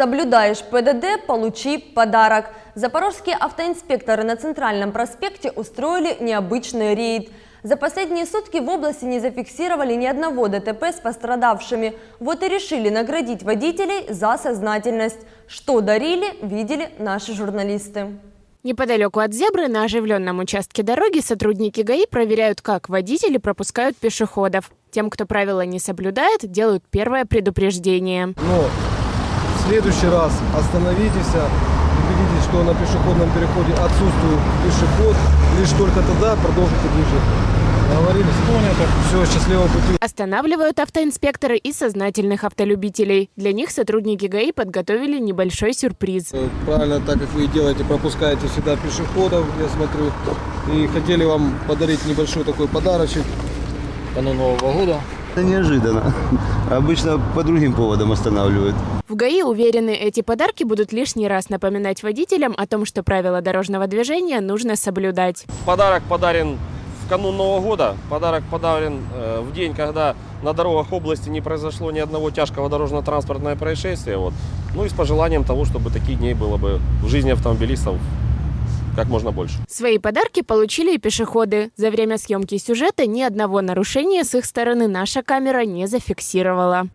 Соблюдаешь ПДД – получи подарок. Запорожские автоинспекторы на Центральном проспекте устроили необычный рейд. За последние сутки в области не зафиксировали ни одного ДТП с пострадавшими. Вот и решили наградить водителей за сознательность. Что дарили, видели наши журналисты. Неподалеку от «Зебры» на оживленном участке дороги сотрудники ГАИ проверяют, как водители пропускают пешеходов. Тем, кто правила не соблюдает, делают первое предупреждение. Но в следующий раз остановитесь, убедитесь, что на пешеходном переходе отсутствует пешеход. Лишь только тогда продолжите движение. Договорились? Понятно. Все, счастливого пути. Останавливают автоинспекторы и сознательных автолюбителей. Для них сотрудники ГАИ подготовили небольшой сюрприз. Правильно, так как вы делаете, пропускаете всегда пешеходов, я смотрю. И хотели вам подарить небольшой такой подарочек. Канун Нового года. Это неожиданно. Обычно по другим поводам останавливают. В ГАИ уверены, эти подарки будут лишний раз напоминать водителям о том, что правила дорожного движения нужно соблюдать. Подарок подарен в канун Нового года. Подарок подарен в день, когда на дорогах области не произошло ни одного тяжкого дорожно-транспортного происшествия. Ну и с пожеланием того, чтобы таких дней было бы в жизни автомобилистов как можно больше. Свои подарки получили и пешеходы. За время съемки сюжета ни одного нарушения с их стороны наша камера не зафиксировала.